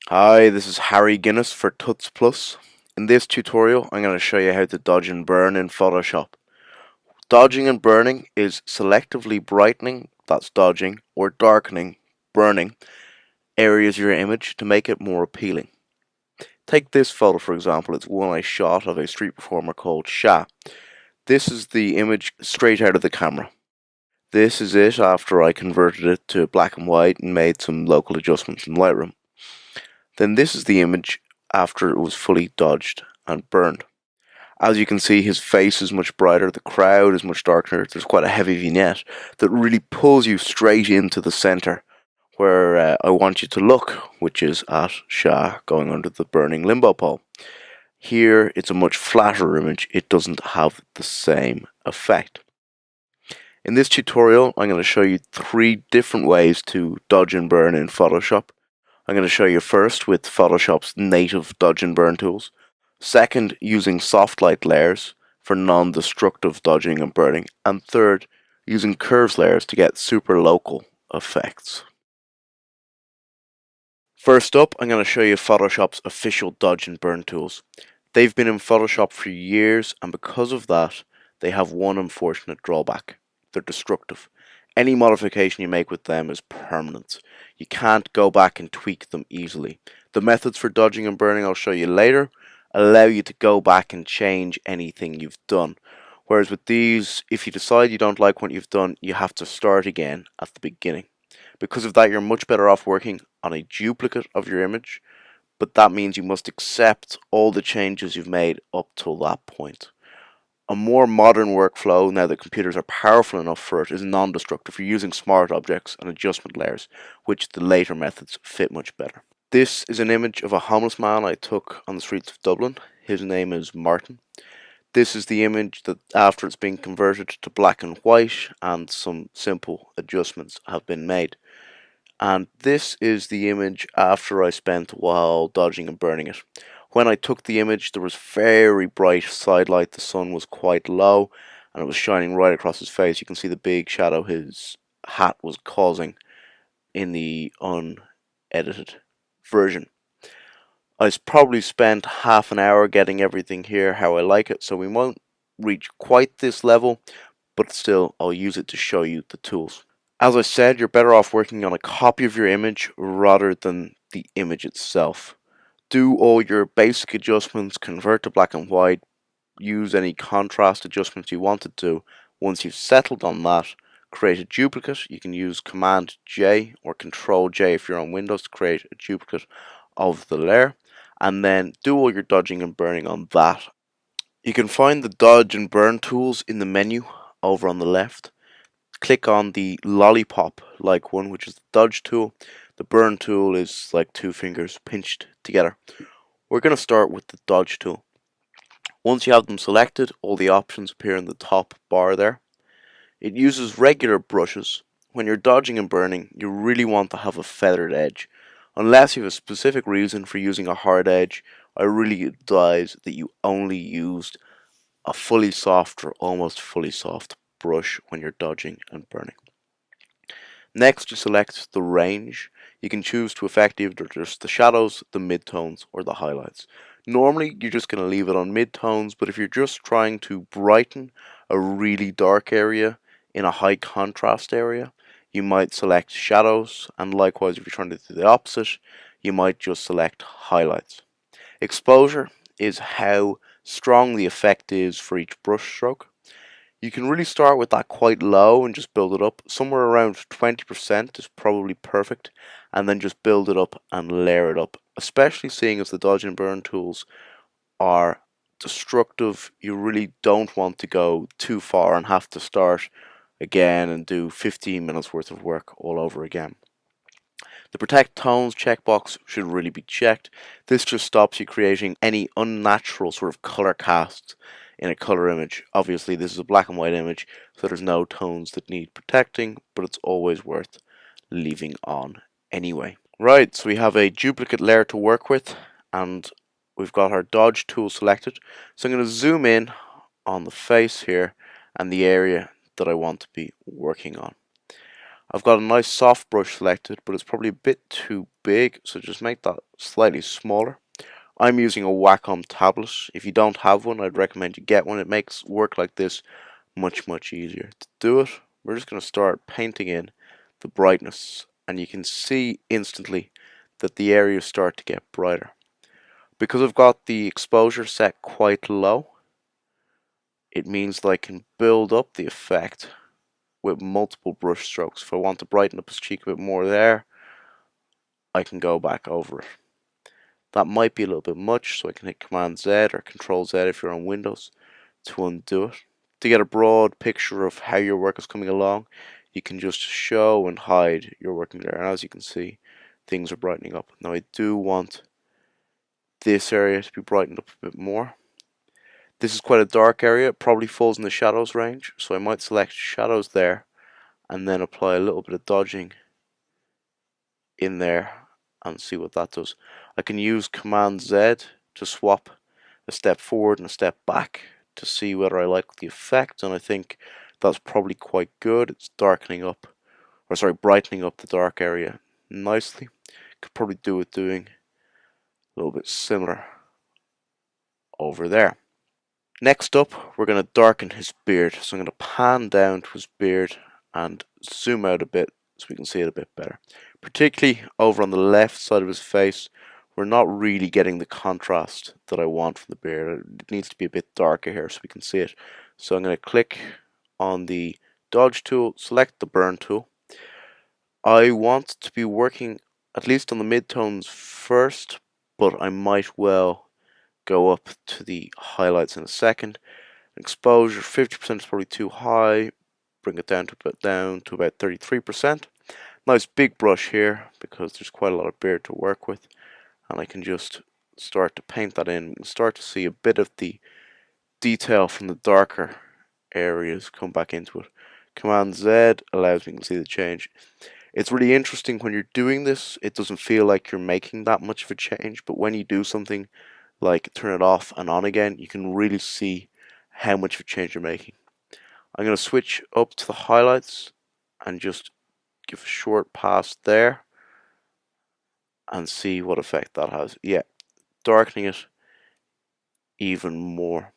Hi, this is Harry Guinness for Tuts Plus. In this tutorial, I'm going to show you how to dodge and burn in Photoshop. Dodging and burning is selectively brightening, that's dodging, or darkening, burning, areas of your image to make it more appealing. Take this photo for example, it's one I shot of a street performer called Sha. This is the image straight out of the camera. This is it after I converted it to black and white and made some local adjustments in Lightroom. Then this is the image after it was fully dodged and burned. As you can see, his face is much brighter, the crowd is much darker, there's quite a heavy vignette that really pulls you straight into the centre where I want you to look, which is at Shah going under the burning limbo pole. Here it's a much flatter image, it doesn't have the same effect. In this tutorial I'm going to show you 3 different ways to dodge and burn in Photoshop. I'm going to show you first with Photoshop's native dodge and burn tools. Second, using soft light layers for non-destructive dodging and burning. And third, using curves layers to get super local effects. First up, I'm going to show you Photoshop's official dodge and burn tools. They've been in Photoshop for years, and because of that, they have one unfortunate drawback. They're destructive. Any modification you make with them is permanent. You can't go back and tweak them easily. The methods for dodging and burning I'll show you later allow you to go back and change anything you've done. Whereas with these, if you decide you don't like what you've done, you have to start again at the beginning. Because of that, you're much better off working on a duplicate of your image, but that means you must accept all the changes you've made up till that point. A more modern workflow, now that computers are powerful enough for it, is non-destructive. You're using smart objects and adjustment layers, which the later methods fit much better. This is an image of a homeless man I took on the streets of Dublin. His name is Martin. This is the image that after it's been converted to black and white and some simple adjustments have been made. And this is the image after I spent a while dodging and burning it. When I took the image, there was very bright side light, the sun was quite low, and it was shining right across his face. You can see the big shadow his hat was causing in the unedited version. I probably spent half an hour getting everything here how I like it, so we won't reach quite this level, but still I'll use it to show you the tools. As I said, you're better off working on a copy of your image rather than the image itself. Do all your basic adjustments, convert to black and white, use any contrast adjustments you wanted to. Once you've settled on that, create a duplicate. You can use Command J or Control J if you're on Windows to create a duplicate of the layer, and then do all your dodging and burning on that. You can find the dodge and burn tools in the menu over on the left. Click on the lollipop like one, which is the dodge tool. The burn tool is like 2 fingers pinched together. We're going to start with the dodge tool. Once you have them selected, all the options appear in the top bar there. It uses regular brushes. When you're dodging and burning, you really want to have a feathered edge. Unless you have a specific reason for using a hard edge, I really advise that you only used a fully soft or almost fully soft brush when you're dodging and burning. Next, you select the range. You can choose to affect either just the shadows, the midtones, or the highlights. Normally, you're just going to leave it on midtones, but if you're just trying to brighten a really dark area in a high contrast area, you might select shadows, and likewise, if you're trying to do the opposite, you might just select highlights. Exposure is how strong the effect is for each brush stroke. You can really start with that quite low and just build it up. Somewhere around 20% is probably perfect, and then just build it up and layer it up. Especially seeing as the dodge and burn tools are destructive, you really don't want to go too far and have to start again and do 15 minutes worth of work all over again. The protect tones checkbox should really be checked. This just stops you creating any unnatural sort of color casts in a color image. Obviously this is a black and white image, so there's no tones that need protecting, but it's always worth leaving on anyway. Right, so we have a duplicate layer to work with, and we've got our dodge tool selected. So I'm going to zoom in on the face here and the area that I want to be working on. I've got a nice soft brush selected, but it's probably a bit too big, so just make that slightly smaller. I'm using a Wacom tablet. If you don't have one, I'd recommend you get one. It makes work like this much easier. To do it, we're just going to start painting in the brightness, and you can see instantly that the areas start to get brighter. Because I've got the exposure set quite low, it means that I can build up the effect with multiple brush strokes. If I want to brighten up his cheek a bit more there, I can go back over it. That might be a little bit much, so I can hit Command Z or Control Z if you're on Windows to undo it. To get a broad picture of how your work is coming along, you can just show and hide your working there. And as you can see, things are brightening up. Now I do want this area to be brightened up a bit more. This is quite a dark area. It probably falls in the shadows range, so I might select shadows there and then apply a little bit of dodging in there and see what that does. I can use Command Z to swap a step forward and a step back to see whether I like the effect, and I think that's probably quite good. It's brightening up the dark area nicely. Could probably do it doing a little bit similar over there. Next up, we're going to darken his beard. So I'm going to pan down to his beard and zoom out a bit so we can see it a bit better. Particularly over on the left side of his face, we're not really getting the contrast that I want from the beard. It needs to be a bit darker here so we can see it. So I'm going to click on the dodge tool, select the burn tool. I want to be working at least on the midtones first, but I might well go up to the highlights in a second. Exposure 50% is probably too high. Bring it down to about 33%. Nice big brush here because there's quite a lot of beard to work with, and I can just start to paint that in. And start to see a bit of the detail from the darker areas come back into it. Command Z allows me to see the change. It's really interesting when you're doing this. It doesn't feel like you're making that much of a change, but when you do something like turn it off and on again, you can really see how much of a change you're making. I'm going to switch up to the highlights and just give a short pass there and see what effect that has. Yeah, darkening it even more.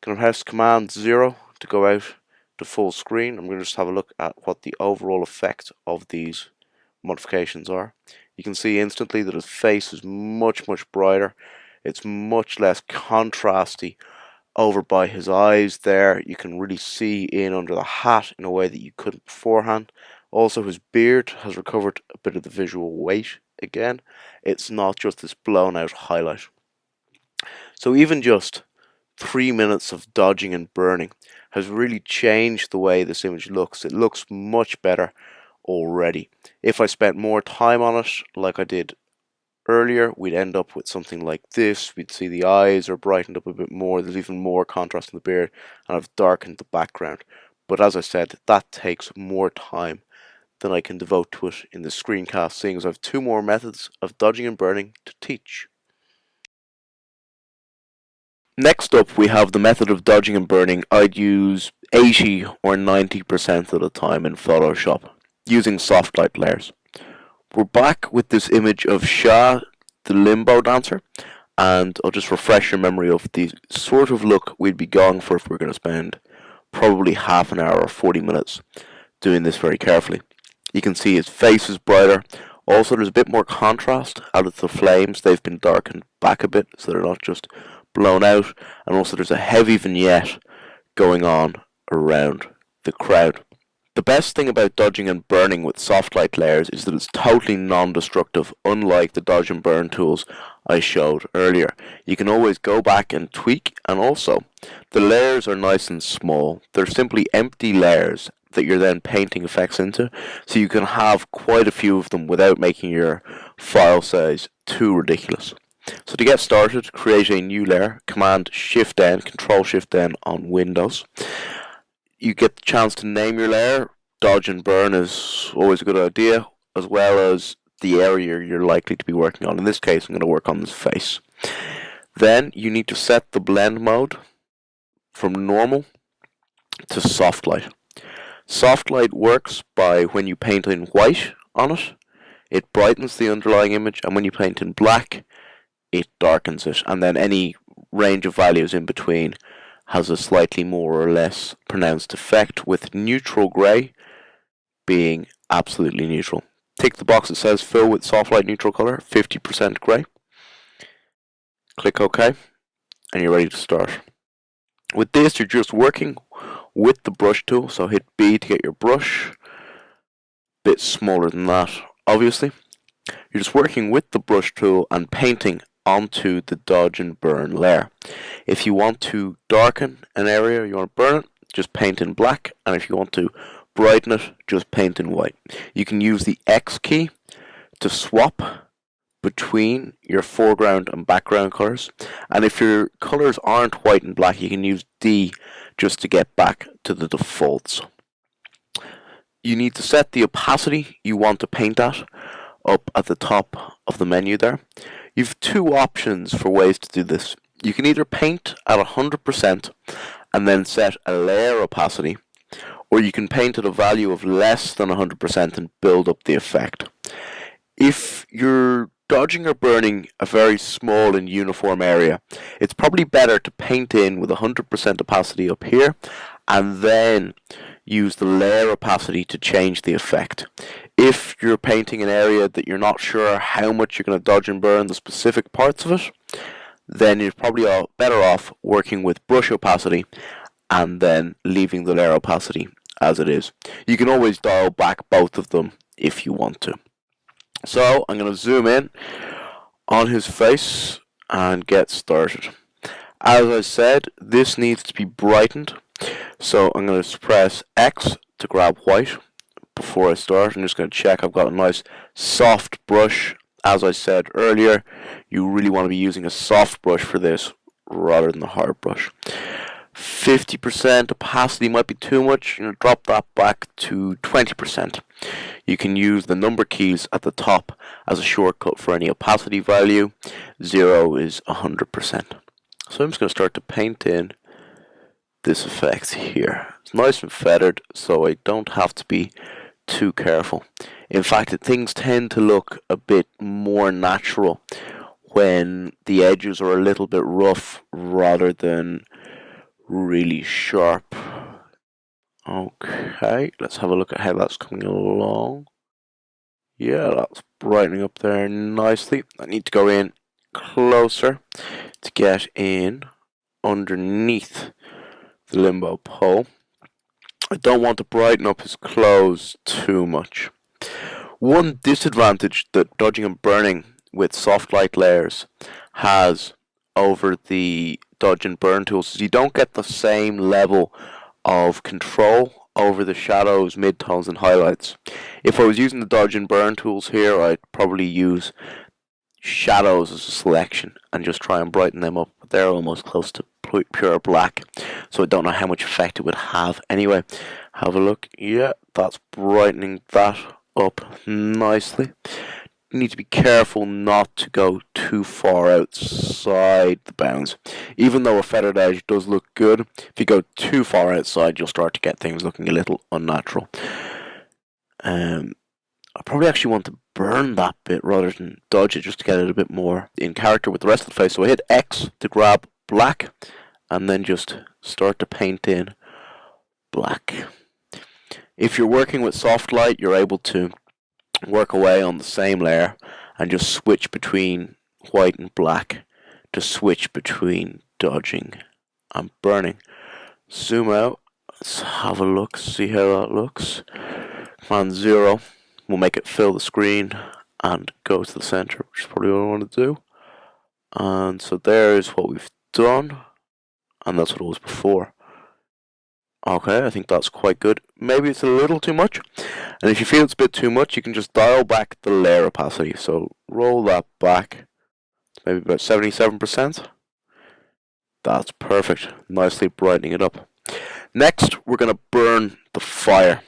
Going to press Command 0 to go out to full screen. I'm going to just have a look at what the overall effect of these modifications are. You can see instantly that his face is much brighter. It's much less contrasty over by his eyes there. You can really see in under the hat in a way that you couldn't beforehand. Also, his beard has recovered a bit of the visual weight again. It's not just this blown out highlight. So even just 3 minutes of dodging and burning has really changed the way this image looks. It looks much better already. If I spent more time on it like I did earlier, we'd end up with something like this. We'd see the eyes are brightened up a bit more. There's even more contrast in the beard, and I've darkened the background. But as I said, that takes more time than I can devote to it in the screencast, seeing as I have 2 more methods of dodging and burning to teach. Next up, we have the method of dodging and burning. I'd use 80 or 90% of the time in Photoshop, using soft light layers. We're back with this image of Shah, the limbo dancer, and I'll just refresh your memory of the sort of look we'd be going for if we're going to spend probably half an hour or 40 minutes doing this very carefully. You can see his face is brighter. Also, there's a bit more contrast out of the flames. They've been darkened back a bit so they're not just blown out, and also there's a heavy vignette going on around the crowd. The best thing about dodging and burning with soft light layers is that it's totally non-destructive, unlike the dodge and burn tools I showed earlier. You can always go back and tweak, and also the layers are nice and small. They're simply empty layers that you're then painting effects into, so you can have quite a few of them without making your file size too ridiculous. So to get started, create a new layer, Command Shift N, Control Shift N on Windows. You get the chance to name your layer. Dodge and burn is always a good idea, as well as the area you're likely to be working on. In this case, I'm going to work on this face. Then you need to set the blend mode from normal to soft light. Soft light works by when you paint in white on it, it brightens the underlying image, and when you paint in black, it darkens it, and then any range of values in between has a slightly more or less pronounced effect, with neutral grey being absolutely neutral. Tick the box that says fill with soft light neutral colour, 50% grey. Click OK, and you're ready to start. With this, you're just working with the brush tool, so hit B to get your brush. Bit smaller than that, obviously. You're just working with the brush tool and painting onto the dodge and burn layer. If you want to darken an area, you want to burn it, just paint in black, and if you want to brighten it, just paint in white. You can use the X key to swap between your foreground and background colors, and if your colors aren't white and black, you can use D just to get back to the defaults. You need to set the opacity you want to paint at up at the top of the menu there. You have two options for ways to do this. You can either paint at 100% and then set a layer opacity, or you can paint at a value of less than 100% and build up the effect. If you're dodging or burning a very small and uniform area, it's probably better to paint in with 100% opacity up here and then use the layer opacity to change the effect. If you're painting an area that you're not sure how much you're going to dodge and burn the specific parts of it, then you're probably better off working with brush opacity and then leaving the layer opacity as it is. You can always dial back both of them if you want to. So I'm going to zoom in on his face and get started. As I said, this needs to be brightened, so I'm going to press X to grab white. Before I start, I'm just going to check I've got a nice soft brush. As I said earlier, you really want to be using a soft brush for this rather than a hard brush. 50% opacity might be too much. You know, drop that back to 20%. You can use the number keys at the top as a shortcut for any opacity value. 0 is 100%. So I'm just going to start to paint in this effect here. It's nice and feathered, so I don't have to be too careful. In fact, things tend to look a bit more natural when the edges are a little bit rough rather than really sharp. Okay, let's have a look at how that's coming along. Yeah, that's brightening up there nicely. I need to go in closer to get in underneath the limbo pole. I don't want to brighten up his clothes too much. One disadvantage that dodging and burning with soft light layers has over the dodge and burn tools is you don't get the same level of control over the shadows, midtones and highlights. If I was using the dodge and burn tools here, I'd probably use shadows as a selection and just try and brighten them up. But they're almost close to pure black, so I don't know how much effect it would have. Anyway, have a look. Yeah, that's brightening that up nicely. You need to be careful not to go too far outside the bounds. Even though a feathered edge does look good, if you go too far outside, you'll start to get things looking a little unnatural. I probably actually want to burn that bit rather than dodge it, just to get it a bit more in character with the rest of the face. So I hit X to grab black and then just start to paint in black. If you're working with soft light, you're able to work away on the same layer and just switch between white and black to switch between dodging and burning. Zoom out, let's have a look, see how that looks. Command 0 will make it fill the screen and go to the center, which is probably what I want to do. And so there's what we've done, and that's what it was before. Okay, I think that's quite good. Maybe it's a little too much, and if you feel it's a bit too much, you can just dial back the layer opacity. So roll that back, maybe about 77%. That's perfect, nicely brightening it up. Next, we're going to burn the fire,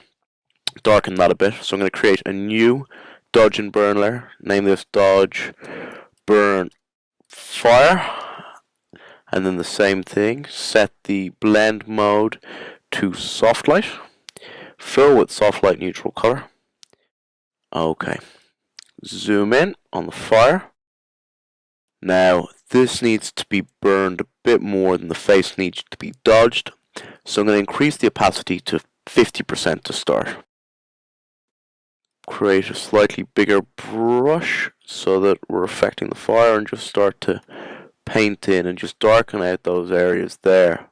darken that a bit. So I'm going to create a new dodge and burn layer, name this dodge burn fire, and then the same thing, set the blend mode to soft light, Fill with soft light neutral color. Okay. Zoom in on the fire. Now, this needs to be burned a bit more than the face needs to be dodged. So I'm going to increase the opacity to 50% to start. Create a slightly bigger brush so that we're affecting the fire and just start to paint in and just darken out those areas there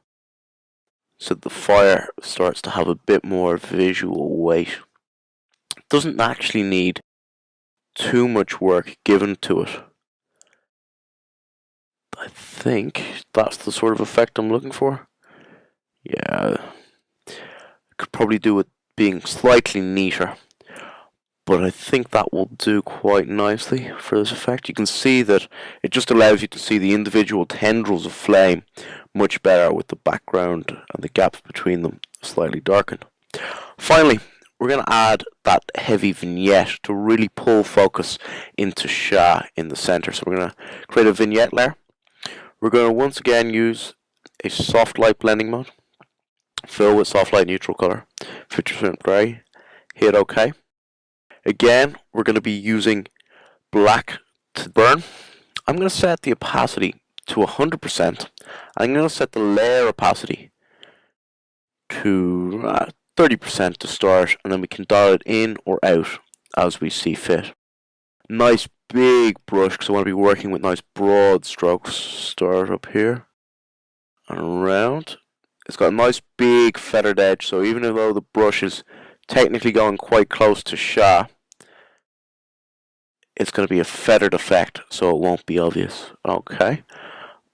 so that the fire starts to have a bit more visual weight. It doesn't actually need too much work given to it. I think that's the sort of effect I'm looking for. Yeah, I could probably do it being slightly neater, but I think that will do quite nicely for this effect. You can see that it just allows you to see the individual tendrils of flame much better with the background and the gaps between them slightly darkened. Finally, we're going to add that heavy vignette to really pull focus into Shah in the center. So we're going to create a vignette layer. We're going to once again use a soft light blending mode. Fill with soft light neutral color, 50% gray. Hit OK. Again, we're going to be using black to burn. I'm going to set the opacity to 100%. I'm going to set the layer opacity to 30% to start, and then we can dial it in or out as we see fit. Nice big brush, because I want to be working with nice broad strokes. Start up here and around. It's got a nice big feathered edge, so even though the brush is technically going quite close to Shah, it's going to be a feathered effect, so it won't be obvious. Okay,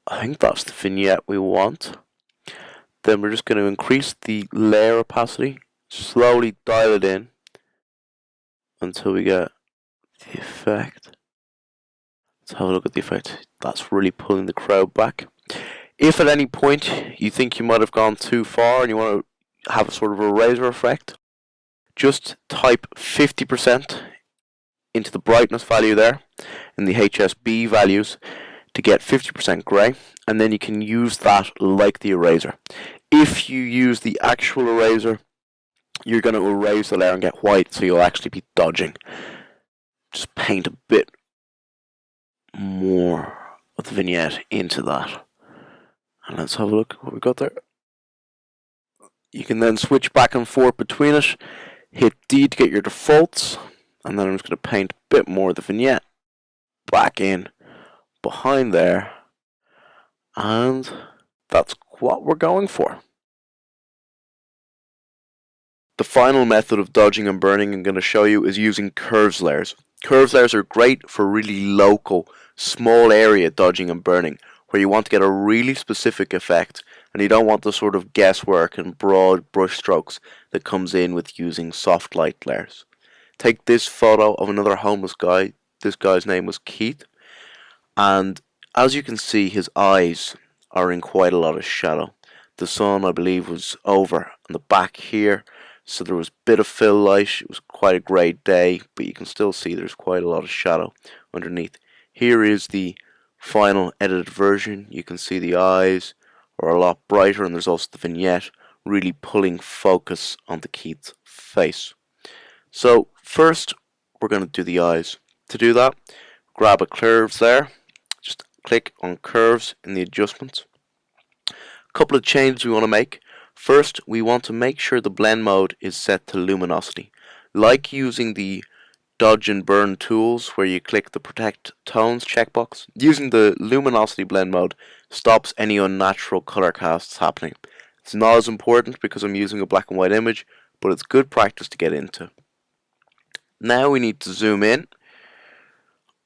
I think that's the vignette we want. Then we're just going to increase the layer opacity, slowly dial it in until we get the effect. Let's have a look at the effect. That's really pulling the crowd back. If at any point you think you might have gone too far and you want to have a sort of eraser effect, just type 50% into the brightness value there in the HSB values to get 50% grey, and then you can use that like the eraser. If you use the actual eraser, you're going to erase the layer and get white, so you'll actually be dodging. Just paint a bit more of the vignette into that. And let's have a look at what we got there. You can then switch back and forth between it. Hit D to get your defaults. And then I'm just going to paint a bit more of the vignette back in behind there. And that's what we're going for. The final method of dodging and burning I'm going to show you is using curves layers. Curves layers are great for really local, small area dodging and burning, where you want to get a really specific effect and you don't want the sort of guesswork and broad brush strokes that comes in with using soft light layers. Take this photo of another homeless guy. This guy's name was Keith, and as you can see, his eyes are in quite a lot of shadow. The sun, I believe, was over on the back here, so there was a bit of fill light. It was quite a great day, but you can still see there's quite a lot of shadow underneath. Here is the final edited version. You can see the eyes are a lot brighter, and there's also the vignette really pulling focus onto Keith's face. So first we're going to do the eyes. To do that, grab a curves there, just click on curves in the adjustments. A couple of changes we want to make. First, we want to make sure the blend mode is set to luminosity. Like using the dodge and burn tools where you click the protect tones checkbox, using the luminosity blend mode stops any unnatural color casts happening. It's not as important because I'm using a black and white image, but it's good practice to get into. Now we need to zoom in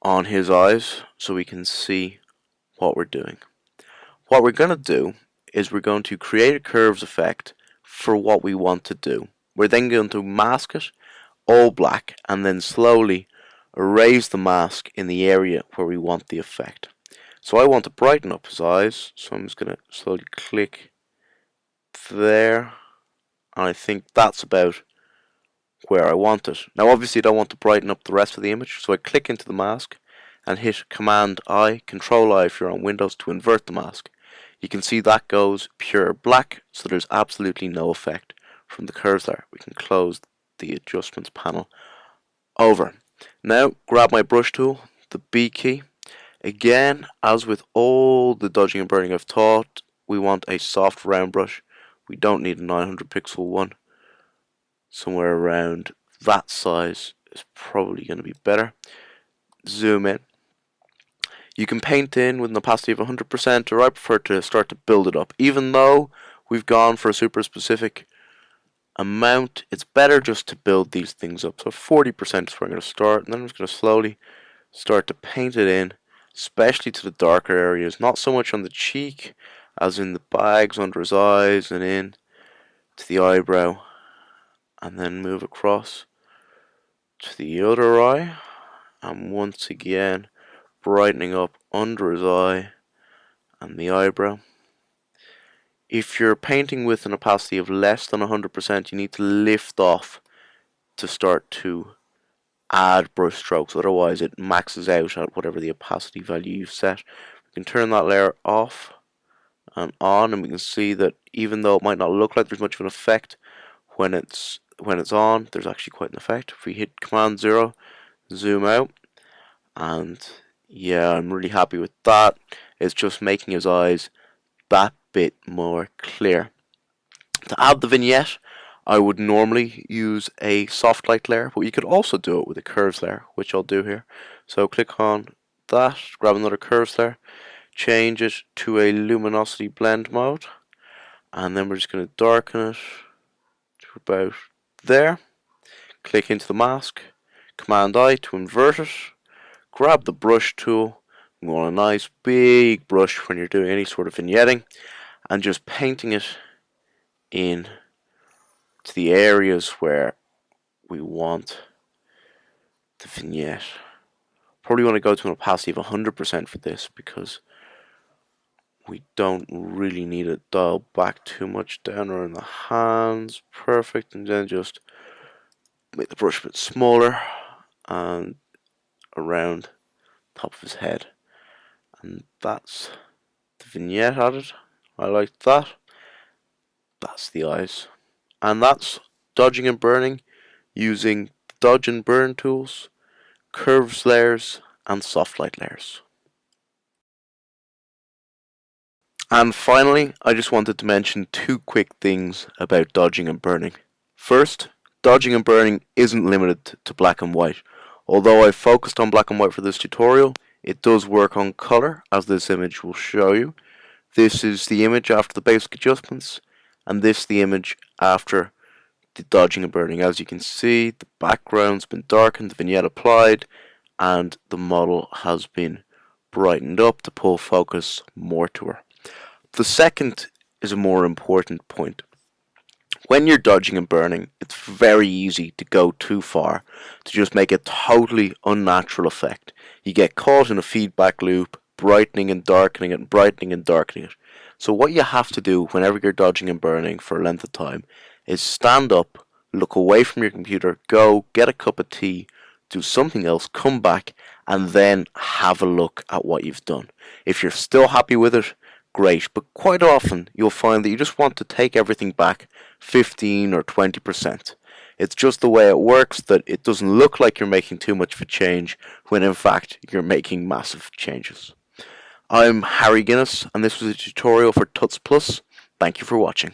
on his eyes so we can see what we're doing. What we're going to do is we're going to create a curves effect for what we want to do. We're then going to mask it all black and then slowly erase the mask in the area where we want the effect. So I want to brighten up his eyes, so I'm just going to slowly click there, and I think that's about where I want it. Now obviously I don't want to brighten up the rest of the image, so I click into the mask and hit Command I, Control I if you're on Windows to invert the mask. You can see that goes pure black, so there's absolutely no effect. from the curves layer. We can close the adjustments panel over. Now grab my brush tool, the B key. Again, as with all the dodging and burning I've taught, we want a soft round brush. We don't need a 900 pixel one. Somewhere around that size is probably going to be better. Zoom in. You can paint in with an opacity of 100%, or I prefer to start to build it up. Even though we've gone for a super specific amount, it's better just to build these things up. So 40% is where I'm going to start, and then I'm just going to slowly start to paint it in, especially to the darker areas, not so much on the cheek as in the bags under his eyes and in to the eyebrow, and then move across to the other eye, and once again brightening up under his eye and the eyebrow. If you're painting with an opacity of less than 100%, you need to lift off to start to add brush strokes, otherwise it maxes out at whatever the opacity value you've set. We can turn that layer off and on, and we can see that even though it might not look like there's much of an effect when it's on, there's actually quite an effect. If we hit Command 0, zoom out, and yeah, I'm really happy with that. It's just making his eyes that bit more clear. To add the vignette, I would normally use a soft light layer, but you could also do it with a curves layer, which I'll do here. So click on that, grab another curves layer, change it to a luminosity blend mode, and then we're just going to darken it to about there. Click into the mask, Command I to invert it, grab the brush tool. You want a nice big brush when you're doing any sort of vignetting, and just painting it in to the areas where we want the vignette. Probably want to go to an opacity of 100% for this, because we don't really need it dialed back too much down around the hands. Perfect. And then just make the brush a bit smaller and around top of his head. And that's the vignette added. I like that. That's the eyes. And that's dodging and burning using dodge and burn tools, curves layers, and soft light layers. And finally, I just wanted to mention two quick things about dodging and burning. First, dodging and burning isn't limited to black and white. Although I've focused on black and white for this tutorial, it does work on color, as this image will show you. This is the image after the basic adjustments, and this the image after the dodging and burning. As you can see, the background's been darkened, the vignette applied, and the model has been brightened up to pull focus more to her. The second is a more important point. When you're dodging and burning, it's very easy to go too far, to just make a totally unnatural effect. You get caught in a feedback loop, brightening and darkening it, and brightening and darkening it. So what you have to do whenever you're dodging and burning for a length of time is stand up, look away from your computer, go get a cup of tea, do something else, come back, and then have a look at what you've done. If you're still happy with it, great, but quite often you'll find that you just want to take everything back 15 or 20%. It's just the way it works that it doesn't look like you're making too much of a change when in fact you're making massive changes. I'm Harry Guinness, and this was a tutorial for Tuts Plus. Thank you for watching.